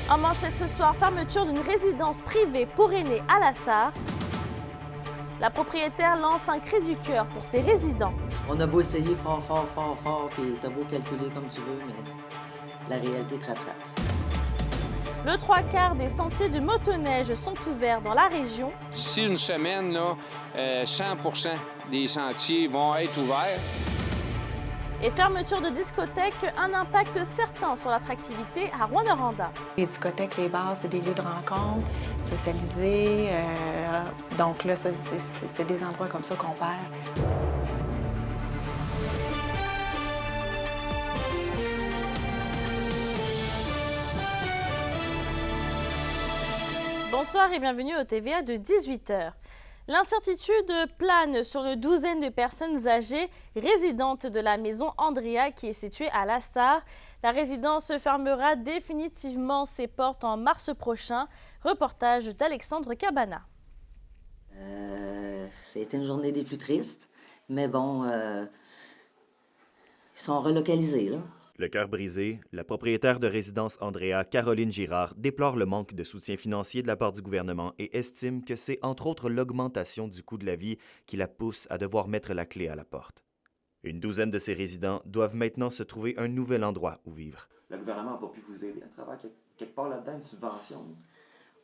En manchette ce soir, fermeture d'une résidence privée pour aînés à La Sarre. La propriétaire lance un cri du cœur pour ses résidents. On a beau essayer fort, puis t'as beau calculer comme tu veux, mais la réalité te rattrape. Le 3/4 des sentiers de motoneige sont ouverts dans la région. D'ici une semaine, là, 100% des sentiers vont être ouverts. Et fermeture de discothèques, un impact certain sur l'attractivité à Rouyn-Noranda. Les discothèques, les bars, c'est des lieux de rencontre, socialiser. Donc là, c'est des endroits comme ça qu'on perd. Bonsoir et bienvenue au TVA de 18h. L'incertitude plane sur une douzaine de personnes âgées résidentes de la maison Andrea qui est située à La Sarre. La résidence fermera définitivement ses portes en mars prochain. Reportage d'Alexandre Cabana. C'était une journée des plus tristes, mais bon, ils sont relocalisés, là. Le cœur brisé, la propriétaire de résidence Andrea, Caroline Girard, déplore le manque de soutien financier de la part du gouvernement et estime que c'est entre autres l'augmentation du coût de la vie qui la pousse à devoir mettre la clé à la porte. Une douzaine de ses résidents doivent maintenant se trouver un nouvel endroit où vivre. Le gouvernement n'a pas pu vous aider à travers quelque part là-dedans, une subvention?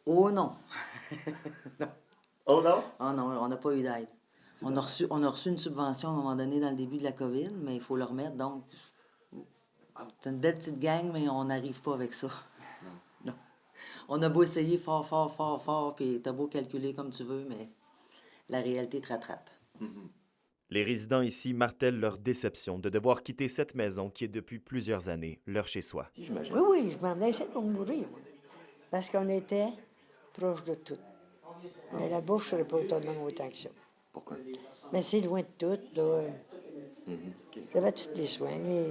Oh non! Non. Oh non? Oh non, on n'a pas eu d'aide. On a reçu une subvention à un moment donné dans le début de la COVID, mais il faut le remettre, donc... C'est une belle petite gang, mais on n'arrive pas avec ça. Non. On a beau essayer fort, puis t'as beau calculer comme tu veux, mais la réalité te rattrape. Les résidents ici martèlent leur déception de devoir quitter cette maison qui est depuis plusieurs années leur chez-soi. Oui, je m'en venais essayer de mourir, moi. Parce qu'on était proche de tout. Mais la bourse, je ne serais pas autonome autant que ça. Pourquoi? Mais c'est loin de tout, là. J'avais tous les soins, mais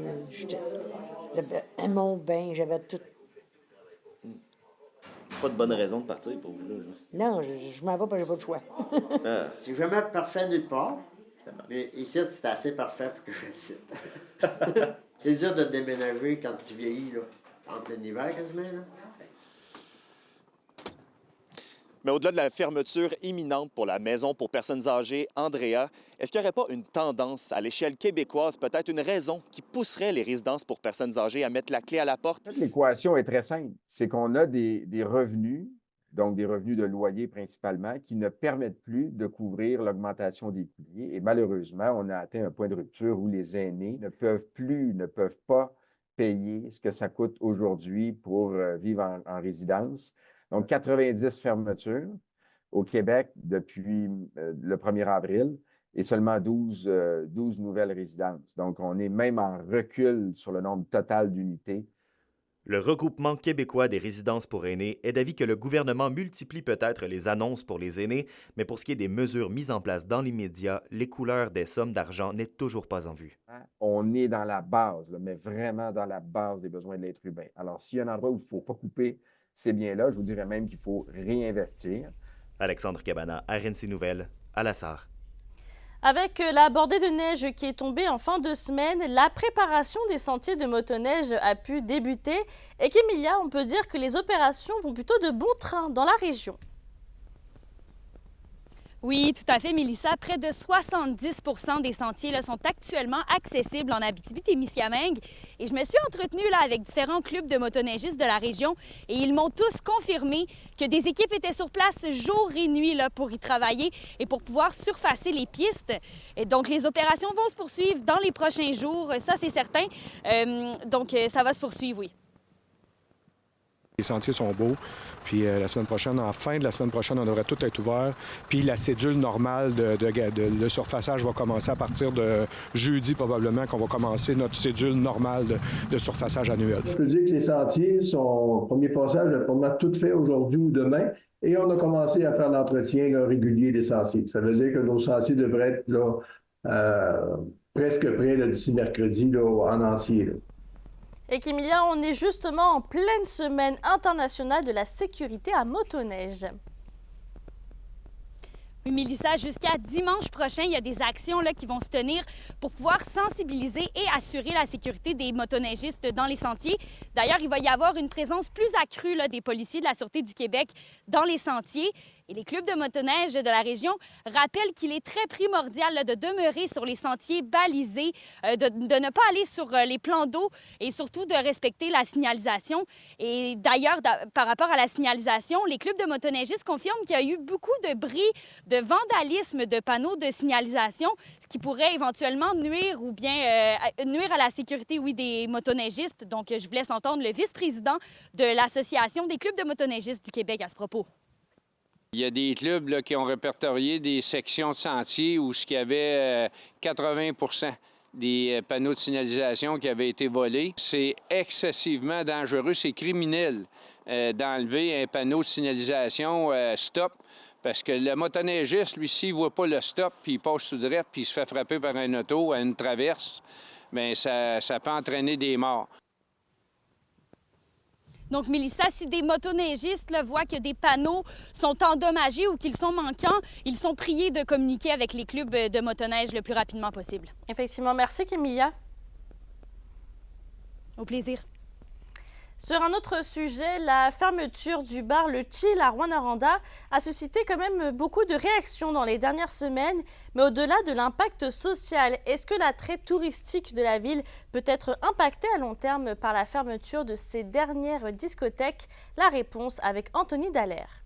j'avais mon bain, j'avais tout. Pas de bonne raison de partir pour vous, là. Non, je m'en vais parce que j'ai pas de choix. C'est jamais parfait nulle part, mais ici, c'est assez parfait pour que je cite. C'est dur de déménager quand tu vieillis, là, en plein hiver quasiment, là. Mais au-delà de la fermeture imminente pour la maison pour personnes âgées, Andrea, est-ce qu'il n'y aurait pas une tendance à l'échelle québécoise, peut-être une raison qui pousserait les résidences pour personnes âgées à mettre la clé à la porte? L'équation est très simple. C'est qu'on a des revenus, donc des revenus de loyer principalement, qui ne permettent plus de couvrir l'augmentation des coûts. Et malheureusement, on a atteint un point de rupture où les aînés ne peuvent pas payer ce que ça coûte aujourd'hui pour vivre en résidence. Donc, 90 fermetures au Québec depuis le 1er avril et seulement 12 nouvelles résidences. Donc, on est même en recul sur le nombre total d'unités. Le regroupement québécois des résidences pour aînés est d'avis que le gouvernement multiplie peut-être les annonces pour les aînés, mais pour ce qui est des mesures mises en place dans l'immédiat, les couleurs des sommes d'argent n'est toujours pas en vue. On est dans la base, là, mais vraiment dans la base des besoins de l'être humain. Alors, s'il y a un endroit où il ne faut pas couper ces biens-là, je vous dirais même qu'il faut réinvestir. Alexandre Cabana, RNC Nouvelles, à La Sarre. Avec la bordée de neige qui est tombée en fin de semaine, la préparation des sentiers de motoneige a pu débuter. Et qu'Emilia, on peut dire que les opérations vont plutôt de bon train dans la région. Oui, tout à fait, Mélissa. Près de 70% des sentiers là, sont actuellement accessibles en Abitibi-Témiscamingue. Et je me suis entretenue là, avec différents clubs de motoneigistes de la région et ils m'ont tous confirmé que des équipes étaient sur place jour et nuit là, pour y travailler et pour pouvoir surfacer les pistes. Et donc, les opérations vont se poursuivre dans les prochains jours, ça c'est certain. Donc, ça va se poursuivre, oui. Les sentiers sont beaux, puis la semaine prochaine, en fin de la semaine prochaine, on devrait tout être ouvert. Puis la cédule normale de surfaçage va commencer à partir de jeudi, probablement, qu'on va commencer notre cédule normale de surfaçage annuel. Je peux dire que les sentiers sont, au premier passage, probablement tout fait aujourd'hui ou demain. Et on a commencé à faire l'entretien régulier des sentiers. Ça veut dire que nos sentiers devraient être là, presque prêts d'ici mercredi là, en entier. Là. Et qu'Emilia, on est justement en pleine semaine internationale de la sécurité à motoneige. Oui, Mélissa, jusqu'à dimanche prochain, il y a des actions là, qui vont se tenir pour pouvoir sensibiliser et assurer la sécurité des motoneigistes dans les sentiers. D'ailleurs, il va y avoir une présence plus accrue là, des policiers de la Sûreté du Québec dans les sentiers. Et les clubs de motoneige de la région rappellent qu'il est très primordial là, de demeurer sur les sentiers balisés, de ne pas aller sur les plans d'eau et surtout de respecter la signalisation. Et d'ailleurs, par rapport à la signalisation, les clubs de motoneigistes confirment qu'il y a eu beaucoup de bris, de vandalisme de panneaux de signalisation, ce qui pourrait éventuellement nuire ou bien nuire à la sécurité, oui, des motoneigistes. Donc, je vous laisse entendre le vice-président de l'Association des clubs de motoneigistes du Québec à ce propos. Il y a des clubs là, qui ont répertorié des sections de sentiers où il y avait 80 des panneaux de signalisation qui avaient été volés. C'est excessivement dangereux, c'est criminel d'enlever un panneau de signalisation stop, parce que le motoneigiste, lui, s'il ne voit pas le stop, puis il passe tout droit, puis il se fait frapper par un auto à une traverse, bien, ça peut entraîner des morts. Donc, Mélissa, si des motoneigistes là, voient que des panneaux sont endommagés ou qu'ils sont manquants, ils sont priés de communiquer avec les clubs de motoneige le plus rapidement possible. Effectivement. Merci, Kémia. Au plaisir. Sur un autre sujet, la fermeture du bar Le Chill à Rouyn-Noranda a suscité quand même beaucoup de réactions dans les dernières semaines. Mais au-delà de l'impact social, est-ce que l'attrait touristique de la ville peut être impacté à long terme par la fermeture de ces dernières discothèques? La réponse avec Anthony Dallaire.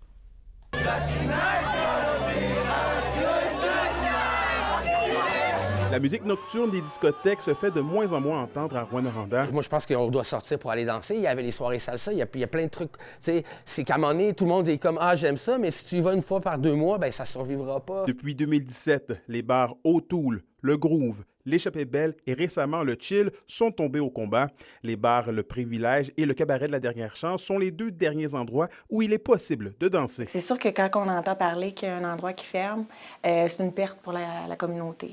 La musique nocturne des discothèques se fait de moins en moins entendre à Rouyn-Noranda. Moi, je pense qu'on doit sortir pour aller danser. Il y avait les soirées salsa, il y a plein de trucs. Tu sais, c'est qu'à un moment donné, tout le monde est comme « Ah, j'aime ça », mais si tu y vas une fois par 2 mois, bien, ça ne survivra pas. Depuis 2017, les bars O'Toole, Le Groove, l'Échappée Belle et récemment le Chill sont tombés au combat. Les bars Le Privilège et le Cabaret de la Dernière Chance sont les 2 derniers endroits où il est possible de danser. C'est sûr que quand on entend parler qu'il y a un endroit qui ferme, c'est une perte pour la communauté.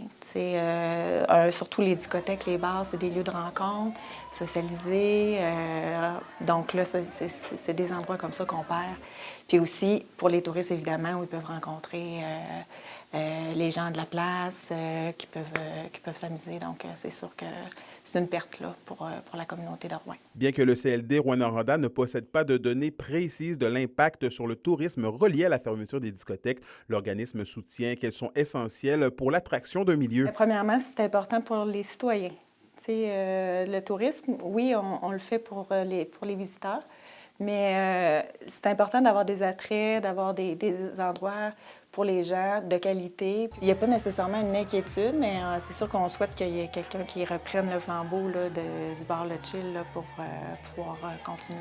Surtout les discothèques, les bars, c'est des lieux de rencontre, socialisés. Donc là, c'est des endroits comme ça qu'on perd. Puis aussi, pour les touristes, évidemment, où ils peuvent rencontrer les gens de la place qui peuvent s'amuser. Donc, c'est sûr que c'est une perte là, pour la communauté de Rouyn. Bien que le CLD Rouyn-Noranda ne possède pas de données précises de l'impact sur le tourisme relié à la fermeture des discothèques, l'organisme soutient qu'elles sont essentielles pour l'attraction d'un milieu. Premièrement, c'est important pour les citoyens. Le tourisme, oui, on le fait pour les visiteurs, mais c'est important d'avoir des attraits, d'avoir des endroits pour les gens de qualité. Il n'y a pas nécessairement une inquiétude, mais c'est sûr qu'on souhaite qu'il y ait quelqu'un qui reprenne le flambeau là, du bar Le Chill là, pour pouvoir continuer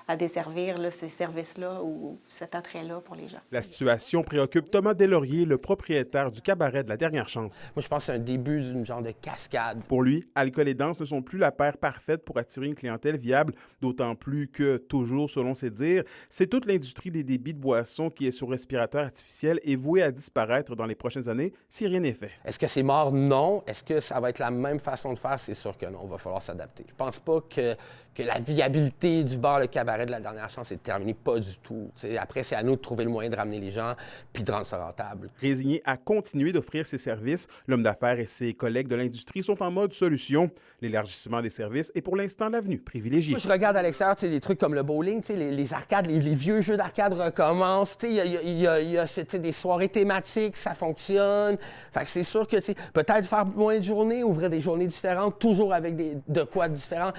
à desservir là, ces services-là ou cet attrait-là pour les gens. La situation préoccupe Thomas Deslauriers, le propriétaire du Cabaret de la Dernière Chance. Moi, je pense que c'est un début d'une genre de cascade. Pour lui, alcool et danse ne sont plus la paire parfaite pour attirer une clientèle viable, d'autant plus que, toujours selon ses dires, c'est toute l'industrie des débits de boissons qui est sur respirateur artificiel et vouée à disparaître dans les prochaines années si rien n'est fait. Est-ce que c'est mort? Non. Est-ce que ça va être la même façon de faire? C'est sûr que non. Il va falloir s'adapter. Je pense pas que la viabilité du bar Le Cabaret de la Dernière Chance est terminée. Pas du tout. Après, c'est à nous de trouver le moyen de ramener les gens puis de rendre ça rentable. Résigné à continuer d'offrir ses services, l'homme d'affaires et ses collègues de l'industrie sont en mode solution. L'élargissement des services est pour l'instant l'avenue privilégiée. Moi, je regarde à l'extérieur, des trucs comme le bowling, les arcades, les vieux jeux d'arcade recommencent. Il y a des soirées thématiques, ça fonctionne. Fait que c'est sûr que peut-être faire moins de journées, ouvrir des journées différentes, toujours avec de quoi différent.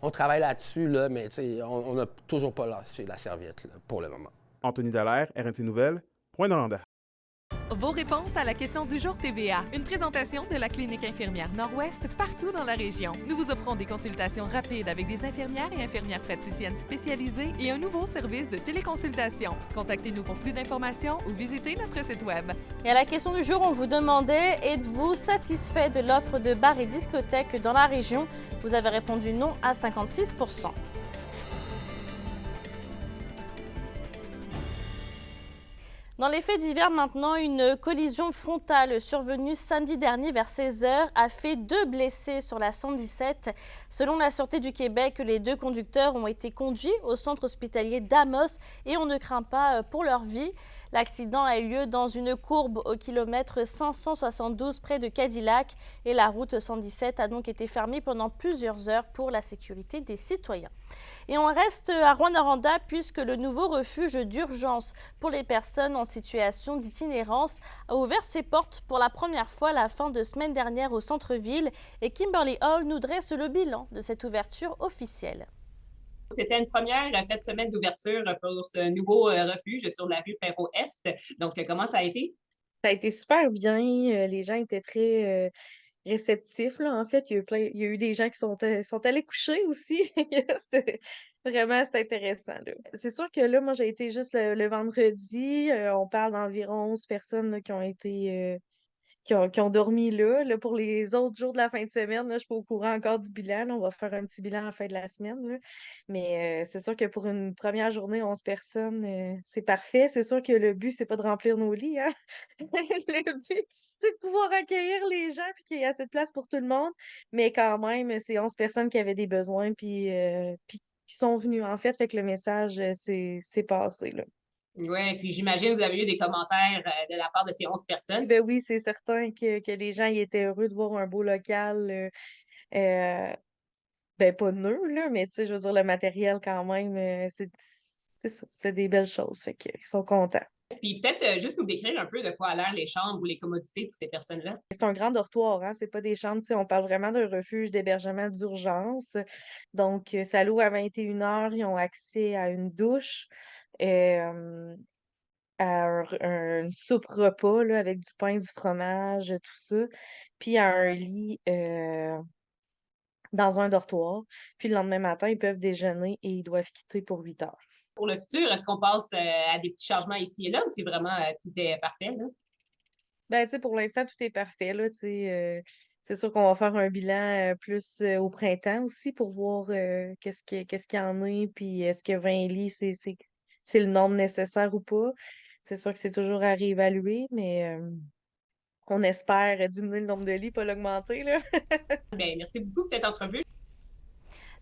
On travaille là-dessus, là, mais on n'a toujours pas lâché la serviette là, pour le moment. Anthony Dallaire, RNC Nouvelles, Rouyn-Noranda. Vos réponses à la question du jour TVA. Une présentation de la Clinique infirmière Nord-Ouest partout dans la région. Nous vous offrons des consultations rapides avec des infirmières et infirmières praticiennes spécialisées et un nouveau service de téléconsultation. Contactez-nous pour plus d'informations ou visitez notre site Web. Et à la question du jour, on vous demandait, êtes-vous satisfait de l'offre de bars et discothèques dans la région? Vous avez répondu non à 56%. Dans les faits divers maintenant, une collision frontale survenue samedi dernier vers 16h a fait 2 blessés sur la 117. Selon la Sûreté du Québec, les 2 conducteurs ont été conduits au centre hospitalier d'Amos et on ne craint pas pour leur vie. L'accident a eu lieu dans une courbe au kilomètre 572 près de Cadillac et la route 117 a donc été fermée pendant plusieurs heures pour la sécurité des citoyens. Et on reste à Rouyn-Noranda puisque le nouveau refuge d'urgence pour les personnes en situation d'itinérance a ouvert ses portes pour la première fois la fin de semaine dernière au centre-ville et Kimberly Hall nous dresse le bilan de cette ouverture officielle. C'était une première fête de semaine d'ouverture pour ce nouveau refuge sur la rue Perrault-Est. Donc, comment ça a été? Ça a été super bien. Les gens étaient très réceptifs, là. En fait, il y a eu des gens qui sont allés coucher aussi. C'était intéressant, là. C'est sûr que là, moi, j'ai été juste le vendredi. On parle d'environ 11 personnes là, qui ont été... qui ont dormi là. Là. Pour les autres jours de la fin de semaine, là, je ne suis pas au courant encore du bilan. Là. On va faire un petit bilan à la fin de la semaine. Là. Mais c'est sûr que pour une première journée, 11 personnes, c'est parfait. C'est sûr que le but, c'est pas de remplir nos lits. Hein? Le but, c'est de pouvoir accueillir les gens et qu'il y ait assez de place pour tout le monde. Mais quand même, c'est 11 personnes qui avaient des besoins puis qui sont venues, en fait. Fait que le message, c'est passé. Là. Oui, puis j'imagine que vous avez eu des commentaires de la part de ces 11 personnes. Ben oui, c'est certain que les gens y étaient heureux de voir un beau local. Ben pas neuf, là, mais tu sais, je veux dire, le matériel quand même, c'est ça, c'est des belles choses. Fait qu'ils sont contents. Puis peut-être juste nous décrire un peu de quoi a l'air les chambres ou les commodités pour ces personnes-là. C'est un grand dortoir, hein? C'est pas des chambres, tu sais, on parle vraiment d'un refuge d'hébergement d'urgence. Donc, ça loue à 21h, ils ont accès à une douche. À une soupe repas là, avec du pain, du fromage, tout ça, puis à un lit dans un dortoir. Puis le lendemain matin, ils peuvent déjeuner et ils doivent quitter pour 8h. Pour le futur, est-ce qu'on passe à des petits changements ici et là ou c'est vraiment tout est parfait? Là? Ben, tu sais, pour l'instant, tout est parfait, là, tu sais. C'est sûr qu'on va faire un bilan plus au printemps aussi pour voir qu'est-ce qu'il y en a, puis est-ce que 20 lits, c'est le nombre nécessaire ou pas. C'est sûr que c'est toujours à réévaluer, mais on espère diminuer le nombre de lits, pas l'augmenter, là. Bien, merci beaucoup pour cette entrevue.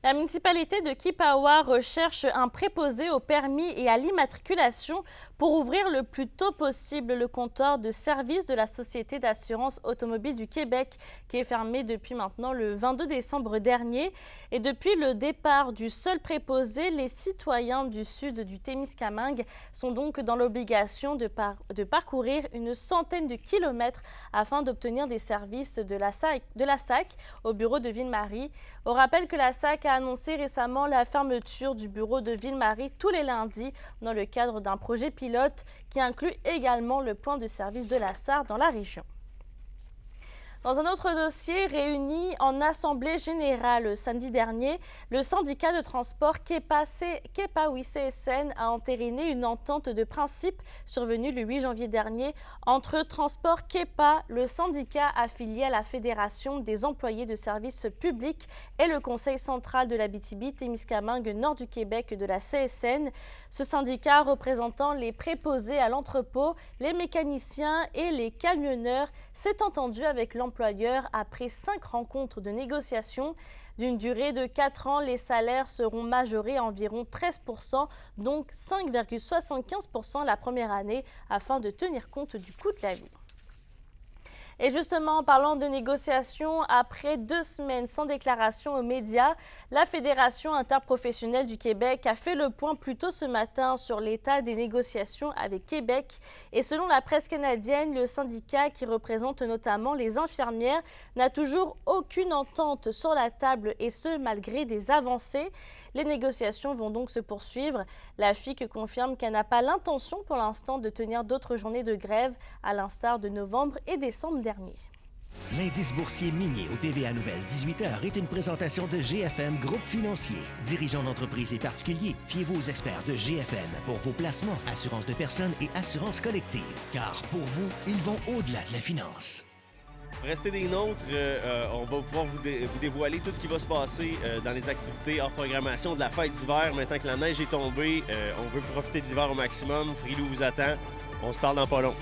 La municipalité de Kipawa recherche un préposé au permis et à l'immatriculation pour ouvrir le plus tôt possible le comptoir de service de la Société d'assurance automobile du Québec qui est fermé depuis maintenant le 22 décembre dernier. Et depuis le départ du seul préposé, les citoyens du sud du Témiscamingue sont donc dans l'obligation de parcourir une centaine de kilomètres afin d'obtenir des services de la SAC au bureau de Ville-Marie. On rappelle que la SAC a annoncé récemment la fermeture du bureau de Ville-Marie tous les lundis dans le cadre d'un projet pilote qui inclut également le point de service de la SAR dans la région. Dans un autre dossier, réuni en assemblée générale samedi dernier, le syndicat de transport Kepa-CSN a entériné une entente de principe survenue le 8 janvier dernier entre Transport Kepa, le syndicat affilié à la Fédération des employés de services publics et le Conseil central de l'Abitibi-Témiscamingue Nord du Québec de la CSN. Ce syndicat représentant les préposés à l'entrepôt, les mécaniciens et les camionneurs s'est entendu avec l'employeur après 5 rencontres de négociation. D'une durée de 4 ans, les salaires seront majorés à environ 13%, donc 5,75% la première année, afin de tenir compte du coût de la vie. Et justement, en parlant de négociations, après 2 semaines sans déclaration aux médias, la Fédération interprofessionnelle du Québec a fait le point plus tôt ce matin sur l'état des négociations avec Québec. Et selon la presse canadienne, le syndicat qui représente notamment les infirmières n'a toujours aucune entente sur la table et ce, malgré des avancées. Les négociations vont donc se poursuivre. La FIC confirme qu'elle n'a pas l'intention pour l'instant de tenir d'autres journées de grève, à l'instar de novembre et décembre dernier. L'indice boursier minier au TVA Nouvelle 18h est une présentation de GFM Groupe Financier. Dirigeants d'entreprises et particuliers, fiez-vous aux experts de GFM pour vos placements, assurances de personnes et assurances collectives. Car pour vous, ils vont au-delà de la finance. Restez des nôtres, on va pouvoir vous dévoiler tout ce qui va se passer dans les activités hors programmation de la fête d'hiver. Maintenant que la neige est tombée, on veut profiter de l'hiver au maximum. Frilou vous attend. On se parle dans pas long.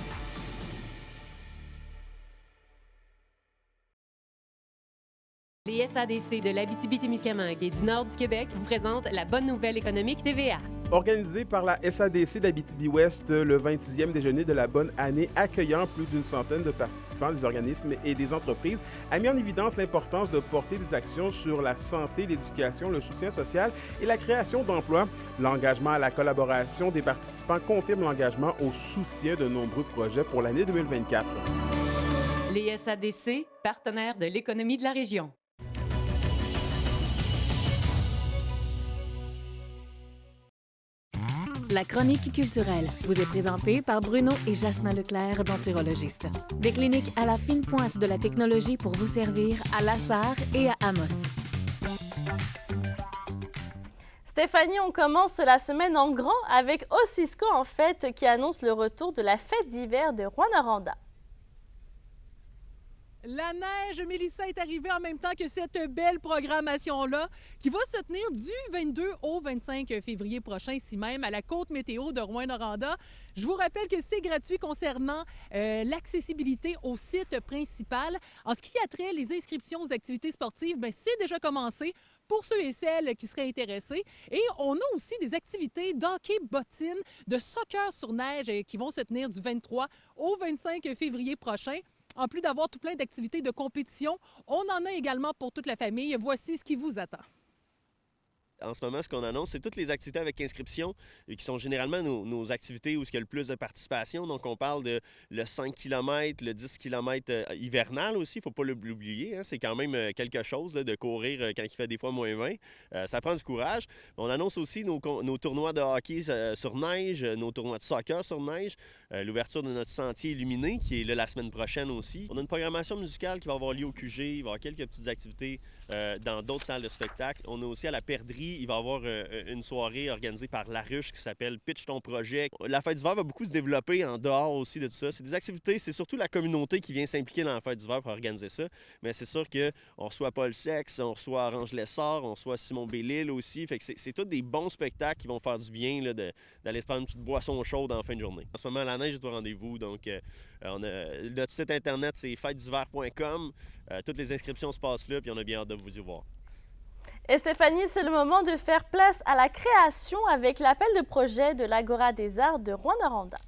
Les SADC de l'Abitibi-Témiscamingue et du nord du Québec vous présentent la bonne nouvelle économique TVA. Organisé par la SADC d'Abitibi-Ouest, le 26e déjeuner de la bonne année accueillant plus d'une centaine de participants, des organismes et des entreprises, a mis en évidence l'importance de porter des actions sur la santé, l'éducation, le soutien social et la création d'emplois. L'engagement à la collaboration des participants confirme l'engagement au soutien de nombreux projets pour l'année 2024. Les SADC, partenaires de l'économie de la région. La chronique culturelle vous est présentée par Bruno et Jasmin Leclerc, denturologistes. Des cliniques à la fine pointe de la technologie pour vous servir à Lassar et à Amos. Stéphanie, on commence la semaine en grand avec Osisco en fête qui annonce le retour de la fête d'hiver de Rouyn-Noranda. La neige, Mélissa, est arrivée en même temps que cette belle programmation-là qui va se tenir du 22 au 25 février prochain, ici même, à la côte météo de Rouyn-Noranda. Je vous rappelle que c'est gratuit concernant l'accessibilité au site principal. En ce qui a trait les inscriptions aux activités sportives, c'est déjà commencé pour ceux et celles qui seraient intéressés. Et on a aussi des activités d'hockey bottine, de soccer sur neige qui vont se tenir du 23 au 25 février prochain. En plus d'avoir tout plein d'activités de compétition, on en a également pour toute la famille. Voici ce qui vous attend. En ce moment, ce qu'on annonce, c'est toutes les activités avec inscription qui sont généralement nos activités où il y a le plus de participation. Donc, on parle de le 5 km, le 10 km hivernal aussi, il ne faut pas l'oublier. Hein? C'est quand même quelque chose là, de courir quand il fait des fois moins 20. Ça prend du courage. On annonce aussi nos tournois de hockey sur neige, nos tournois de soccer sur neige, l'ouverture de notre sentier illuminé qui est là la semaine prochaine aussi. On a une programmation musicale qui va avoir lieu au QG, il va y avoir quelques petites activités dans d'autres salles de spectacle. On a aussi à la Perdrix, il va y avoir une soirée organisée par La Ruche qui s'appelle Pitch ton projet. La fête d'hiver va beaucoup se développer en dehors aussi de tout ça. C'est des activités, c'est surtout la communauté qui vient s'impliquer dans la fête d'hiver pour organiser ça. Mais c'est sûr qu'on reçoit Paul Sex, on reçoit Orange Lessard, on reçoit Simon Bellil aussi. Fait que c'est tous des bons spectacles qui vont faire du bien là, d'aller se prendre une petite boisson chaude en fin de journée. En ce moment, la neige est au rendez-vous. Donc, notre site internet, c'est fêtesdhiver.com. Toutes les inscriptions se passent là, puis on a bien hâte de vous y voir. Et Stéphanie, c'est le moment de faire place à la création avec l'appel de projet de l'Agora des Arts de Rouyn-Noranda.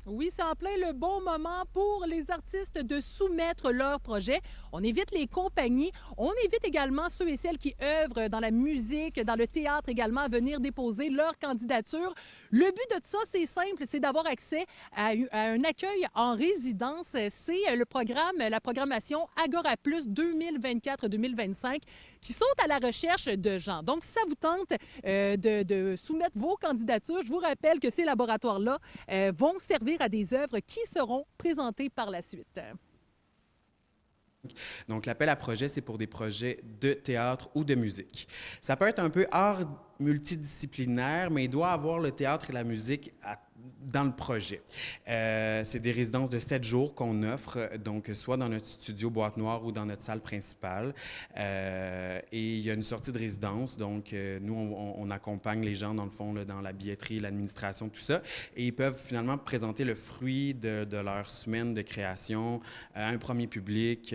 Oui, c'est en plein le bon moment pour les artistes de soumettre leurs projets. On évite les compagnies. On évite également ceux et celles qui œuvrent dans la musique, dans le théâtre également, à venir déposer leur candidature. Le but de ça, c'est simple, c'est d'avoir accès à un accueil en résidence. C'est le programme, la programmation Agora Plus 2024-2025 qui sont à la recherche de gens. Donc, si ça vous tente de soumettre vos candidatures, je vous rappelle que ces laboratoires-là vont servir à des œuvres qui seront présentées par la suite. Donc, l'appel à projet, c'est pour des projets de théâtre ou de musique. Ça peut être un peu art multidisciplinaire, mais il doit avoir le théâtre et la musique dans le projet. C'est des résidences de 7 jours qu'on offre, donc soit dans notre studio Boîte Noire ou dans notre salle principale. Et il y a une sortie de résidence, donc nous, on accompagne les gens, dans le fond, là, dans la billetterie, l'administration, tout ça. Et ils peuvent finalement présenter le fruit de leur semaine de création à un premier public.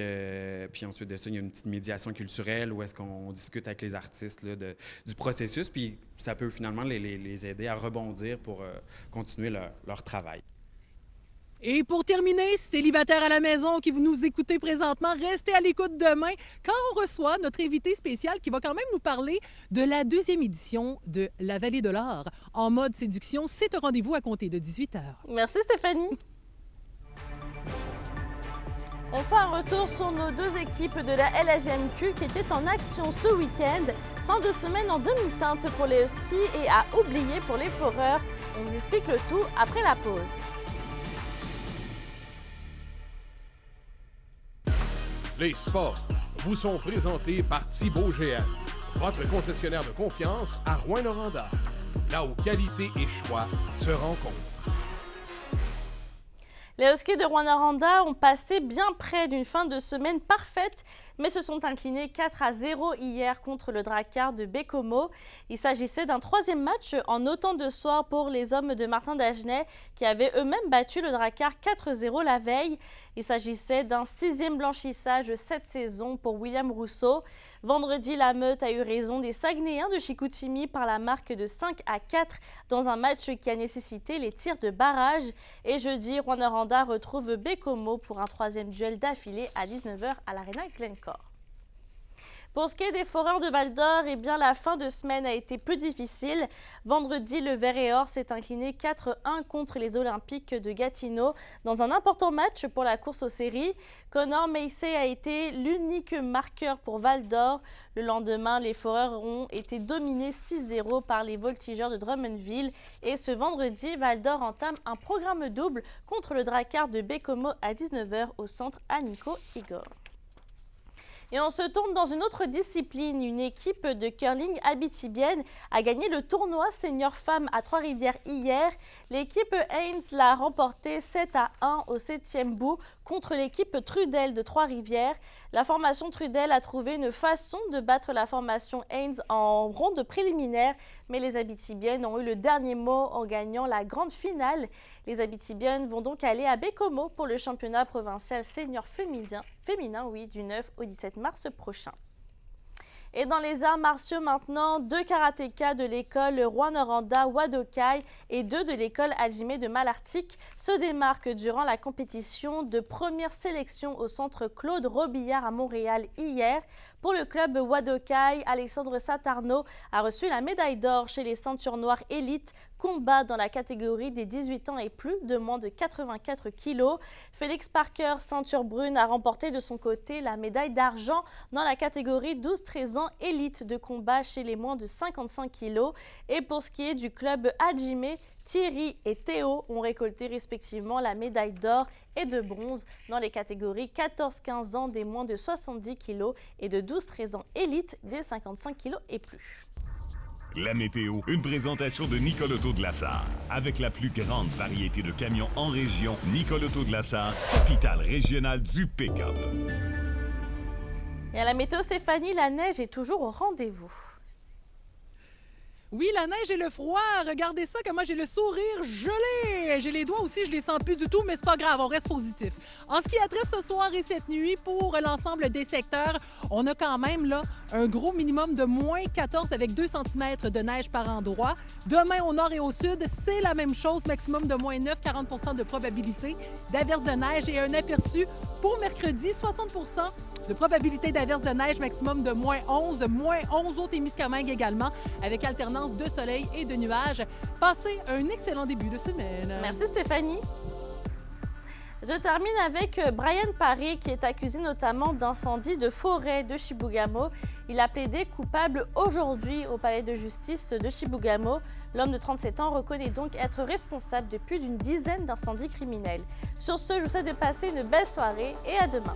Puis ensuite de ça, il y a une petite médiation culturelle où est-ce qu'on discute avec les artistes là, du processus. Puis ça peut finalement les aider à rebondir pour continuer leur travail. Et pour terminer, célibataires à la maison qui vous nous écoutez présentement, restez à l'écoute demain quand on reçoit notre invité spécial qui va quand même nous parler de la 2e édition de La Vallée de l'Or en mode séduction. C'est un rendez-vous à compter de 18h. Merci Stéphanie. On fait un retour sur nos 2 équipes de la LHMQ qui étaient en action ce week-end. Fin de semaine en demi-teinte pour les Huskies et à oublier pour les Foreurs. On vous explique le tout après la pause. Les sports vous sont présentés par Thibaut GM, votre concessionnaire de confiance à Rouyn-Noranda, là où qualité et choix se rencontrent. Les Huskies de Rouyn-Noranda ont passé bien près d'une fin de semaine parfaite. mais se sont inclinés 4-0 hier contre le Drakkar de Baie-Comeau. Il s'agissait d'un troisième match en autant de soir pour les hommes de Martin Dagenet qui avaient eux-mêmes battu le Drakkar 4-0 la veille. Il s'agissait d'un 6e blanchissage cette saison pour William Rousseau. Vendredi, la Meute a eu raison des Saguenayens de Chicoutimi par la marque de 5-4 dans un match qui a nécessité les tirs de barrage. Et jeudi, Rouyn-Noranda retrouve Baie-Comeau pour un troisième duel d'affilée à 19h à l'Arena Glencore. Pour ce qui est des Foreurs de Val-d'Or, eh bien, la fin de semaine a été plus difficile. Vendredi, le Vert et Or s'est incliné 4-1 contre les Olympiques de Gatineau dans un important match pour la course aux séries. Connor Massey a été l'unique marqueur pour Val-d'Or. Le lendemain, les Foreurs ont été dominés 6-0 par les Voltigeurs de Drummondville. Et ce vendredi, Val-d'Or entame un programme double contre le Drakkar de Baie-Comeau à 19h au centre Annico-Igor. Et on se tourne dans une autre discipline. Une équipe de curling abitibienne a gagné le tournoi senior femmes à Trois-Rivières hier. L'équipe Haynes l'a remporté 7-1 au 7e bout contre l'équipe Trudel de Trois-Rivières. La formation Trudel a trouvé une façon de battre la formation Haynes en ronde préliminaire, mais les Abitibiennes ont eu le dernier mot en gagnant la grande finale. Les Abitibiennes vont donc aller à Baie-Comeau pour le championnat provincial senior féminin du 9 au 17 mars prochain. Et dans les arts martiaux maintenant, 2 karatékas de l'école Rouyn-Noranda Wadokai et 2 de l'école Hajime de Malartic se démarquent durant la compétition de première sélection au centre Claude Robillard à Montréal hier. Pour le club Wadokai, Alexandre Satarno a reçu la médaille d'or chez les ceintures noires élites combat dans la catégorie des 18 ans et plus de moins de 84 kilos. Félix Parker, ceinture brune, a remporté de son côté la médaille d'argent dans la catégorie 12-13 ans élite de combat chez les moins de 55 kilos. Et pour ce qui est du club Hajime, Thierry et Théo ont récolté respectivement la médaille d'or et de bronze dans les catégories 14-15 ans des moins de 70 kg et de 12-13 ans élite des 55 kg et plus. La météo, une présentation de Nicole Auto de la Sarre. Avec la plus grande variété de camions en région, Nicole Auto de la Sarre, capitale régionale du pick-up. Et à la météo, Stéphanie, la neige est toujours au rendez-vous. Oui, la neige et le froid. Regardez ça, comment j'ai le sourire gelé. J'ai les doigts aussi, je les sens plus du tout, mais c'est pas grave, on reste positif. En ce qui a trait ce soir et cette nuit, pour l'ensemble des secteurs, on a quand même là un gros minimum de moins 14 avec 2 cm de neige par endroit. Demain, au nord et au sud, c'est la même chose, maximum de moins 9, 40 % de probabilité d'averse de neige et un aperçu pour mercredi, 60 % de probabilité d'averse de neige, maximum de moins 11 au Témiscamingue également, avec alternance de soleil et de nuages. Passez un excellent début de semaine. Merci Stéphanie. Je termine avec Brian Parry qui est accusé notamment d'incendie de forêt de Chibougamau. Il a plaidé coupable aujourd'hui au palais de justice de Chibougamau. L'homme de 37 ans reconnaît donc être responsable de plus d'une dizaine d'incendies criminels. Sur ce, je vous souhaite de passer une belle soirée et à demain.